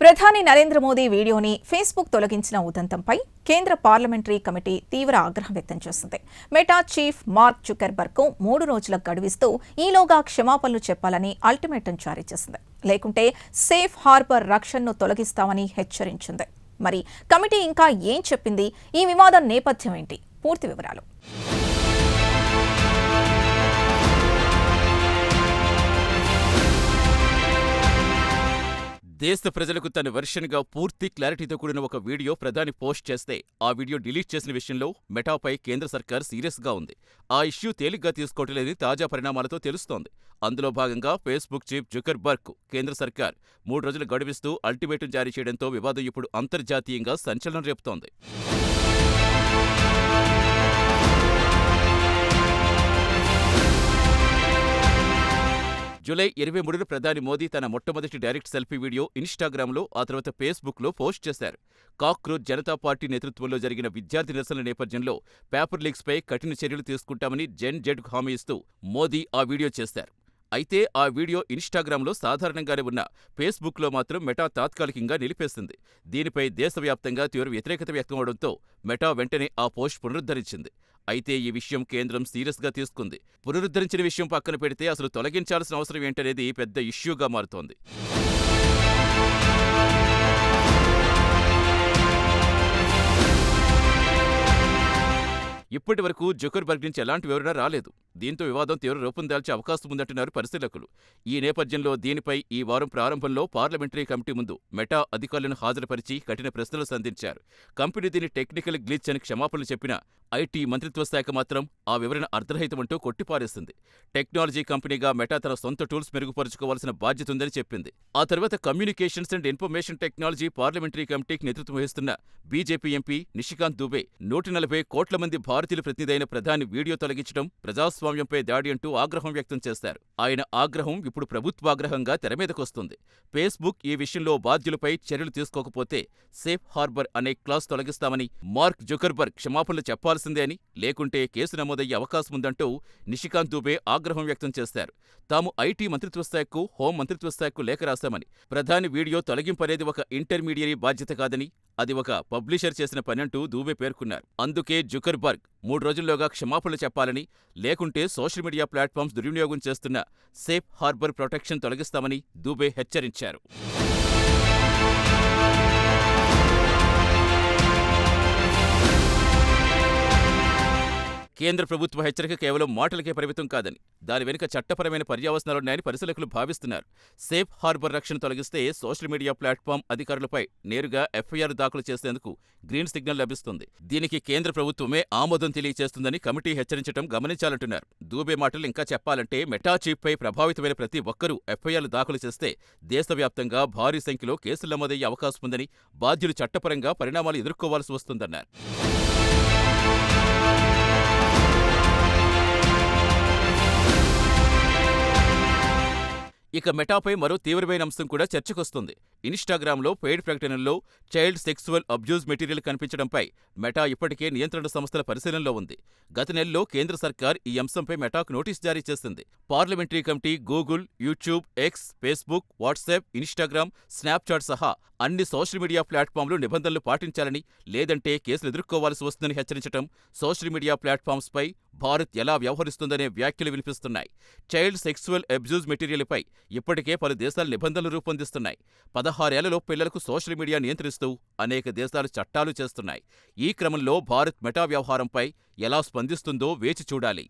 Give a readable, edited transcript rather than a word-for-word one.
ప్రధాని నరేంద్ర మోదీ వీడియోని ఫేస్బుక్ తొలగించిన ఉదంతంపై కేంద్ర పార్లమెంటరీ కమిటీ తీవ్ర ఆగ్రహం వ్యక్తం చేసింది. మెటా చీఫ్ మార్క్ జుకర్బర్గ్కు 3 రోజుల గడువిస్తూ ఈలోగా క్షమాపణలు చెప్పాలని అల్టిమేటం జారీ చేసింది. లేకుంటే సేఫ్ హార్బర్ రక్షణను తొలగిస్తామని హెచ్చరించింది. మరి కమిటీ ఇంకా ఏం చెప్పింది? ఈ వివాదం నేపథ్యం ఏంటి? పూర్తి వివరాలు. దేశ ప్రజలకు తన వెర్షన్గా పూర్తి క్లారిటీతో కూడిన ఒక వీడియో ప్రధాని పోస్ట్ చేస్తే ఆ వీడియో డిలీట్ చేసిన విషయంలో మెటాపై కేంద్ర సర్కార్ సీరియస్గా ఉంది. ఆ ఇష్యూ తేలిగ్గా తీసుకోవట్లేదని తాజా పరిణామాలతో తెలుస్తోంది. అందులో భాగంగా ఫేస్బుక్ చీఫ్ జుకర్బర్గ్కు కేంద్ర సర్కార్ 3 రోజులు గడువిస్తూ అల్టిమేటం జారీ చేయడంతో వివాదం ఇప్పుడు అంతర్జాతీయంగా సంచలనం రేపుతోంది. జూలై 23న ప్రధాని మోదీ తన మొట్టమొదటి డైరెక్ట్ సెల్ఫీ వీడియో ఇన్స్టాగ్రామ్లో, ఆ తర్వాత ఫేస్బుక్లో పోస్ట్ చేశారు. కాక్రోచ్ జనతా పార్టీ నేతృత్వంలో జరిగిన విద్యార్థి నిరసనల నేపథ్యంలో పేపర్ లీక్స్పై కఠిన చర్యలు తీసుకుంటామని జెడ్కు హామీ ఇస్తూ మోదీ ఆ వీడియో చేశారు. అయితే ఆ వీడియో ఇన్స్టాగ్రామ్లో సాధారణంగానే ఉన్న ఫేస్బుక్లో మాత్రం మెటా తాత్కాలికంగా నిలిపేసింది. దీనిపై దేశవ్యాప్తంగా తీవ్ర వ్యతిరేకత వ్యక్తమవడంతో మెటా వెంటనే ఆ పోస్ట్ పునరుద్ధరించింది. అయితే ఈ విషయం కేంద్రం సీరియస్గా తీసుకుంది. పునరుద్ధరించిన విషయం పక్కన పెడితే అసలు తొలగించాల్సిన అవసరం ఏంటనేది పెద్ద ఇష్యూగా మారుతోంది. ఇప్పటి వరకు జుకర్బర్గ్ నుంచి ఎలాంటి వివరణ రాలేదు. దీంతో వివాదం తీవ్ర రూపం దాల్చే అవకాశం ఉందంటున్నారు పరిశీలకులు. ఈ నేపథ్యంలో దీనిపై ఈ వారం ప్రారంభంలో పార్లమెంటరీ కమిటీ ముందు మెటా అధికారులను హాజరుపరిచి కఠిన ప్రశ్నలు సంధించారు. కంపెనీ దీని టెక్నికల్ గ్లిచ్ అని క్షమాపణలు చెప్పినా ఐటీ మంత్రిత్వ శాఖ మాత్రం ఆ వివరణ అర్ధరహితమంటూ కొట్టిపారేసింది. టెక్నాలజీ కంపెనీగా మెటా తన సొంత టూల్స్ మెరుగుపరుచుకోవాల్సిన బాధ్యత ఉందని చెప్పింది. ఆ తర్వాత communications and information technology parliamentary కమిటీకి నేతృత్వం వహిస్తున్న బీజేపీ ఎంపీ నిషికాంత్ దుబే 140 కోట్ల మంది భారతీయుల ప్రతినిధైన ప్రధాని వీడియో తొలగించడం ప్రజాస్వామ్యంపై దాడి అంటూ ఆగ్రహం వ్యక్తం చేశారు. ఆయన ఆగ్రహం ఇప్పుడు ప్రభుత్వాగ్రహంగా తెరమీదకొస్తుంది. ఫేస్బుక్ ఈ విషయంలో బాధ్యులపై చర్యలు తీసుకోకపోతే సేఫ్ హార్బర్ అనే క్లాస్ తొలగిస్తామని, మార్క్ జుకర్బర్గ్ క్షమాపణలు చెప్పాల్సిందే అని, లేకుంటే కేసు నమోదయ్యే అవకాశం ఉందంటూ నిషికాంత్ దుబే ఆగ్రహం వ్యక్తం చేశారు. తాము ఐటీ మంత్రిత్వ శాఖకు, హోం మంత్రిత్వ శాఖకు లేఖ రాశామని, ప్రధాని వీడియో తొలగింపనేది ఒక ఇంటర్మీడియరీ బాధ్యత కాదని, అది ఒక పబ్లిషర్ చేసిన పనంటూ దూబే పేర్కొన్నారు. అందుకే జుకర్బర్గ్ 3 రోజుల్లోగా క్షమాపణలు చెప్పాలని, లేకుంటే సోషల్ మీడియా ప్లాట్ఫామ్స్ దుర్వినియోగం చేస్తున్న సేఫ్ హార్బర్ ప్రొటెక్షన్ తొలగిస్తామని దూబే హెచ్చరించారు. కేంద్ర ప్రభుత్వ హెచ్చరిక కేవలం మాటలకే పరిమితం కాదని, దాని వెనుక చట్టపరమైన పర్యవసనాలున్నాయని పరిశీలకులు భావిస్తున్నారు. సేఫ్ హార్బర్ రక్షణ తొలగిస్తే సోషల్ మీడియా ప్లాట్ఫామ్ అధికారులపై నేరుగా ఎఫ్ఐఆర్ దాఖలు చేసేందుకు గ్రీన్ సిగ్నల్ లభిస్తుంది. దీనికి కేంద్ర ప్రభుత్వమే ఆమోదం తెలియజేస్తుందని కమిటీ హెచ్చరించడం గమనించాలంటున్నారు. దూబే మాటలు ఇంకా చెప్పాలంటే మెటా చీఫ్పై ప్రభావితమైన ప్రతి ఒక్కరూ ఎఫ్ఐఆర్లు దాఖలు చేస్తే దేశవ్యాప్తంగా భారీ సంఖ్యలో కేసులు నమోదయ్యే అవకాశం ఉందని, బాధ్యులు చట్టపరంగా పరిణామాలు ఎదుర్కోవాల్సి వస్తుందన్నారు. ఇక మెటాపై మరో తీవ్రమైన అంశం కూడా చర్చకొస్తుంది. ఇన్స్టాగ్రామ్లో పెయిడ్ ప్రకటనల్లో చైల్డ్ సెక్సువల్ అబ్యూజ్ మెటీరియల్ కనిపించడంపై మెటా ఇప్పటికే నియంత్రణ సంస్థల పరిశీలనలో ఉంది. గత నెలలో కేంద్ర సర్కార్ ఈ అంశంపై మెటాకు నోటీస్ జారీ చేసింది. Parliamentary committee Google, YouTube, X, Facebook, WhatsApp, Instagram, Snapchat సహా అన్ని సోషల్ మీడియా ప్లాట్ఫామ్లు నిబంధనలు పాటించాలని, లేదంటే కేసులు ఎదుర్కోవాల్సి వస్తుందని హెచ్చరించడం, సోషల్ మీడియా ప్లాట్ఫామ్స్పై భారత్ ఎలా వ్యవహరిస్తుందనే వ్యాఖ్యలు వినిపిస్తున్నాయి. చైల్డ్ సెక్సువల్ అబ్యూజ్ మెటీరియల్పై ఇప్పటికే పలు దేశాలు నిబంధనలు రూపొందిస్తున్నాయి. 16 ఏళ్లలోపు పిల్లలకు సోషల్ మీడియా నియంత్రిస్తూ అనేక దేశాలు చట్టాలు చేస్తున్నాయి. ఈ క్రమంలో భారత్ మెటా వ్యవహారంపై ఎలా స్పందిస్తుందో వేచి చూడాలి.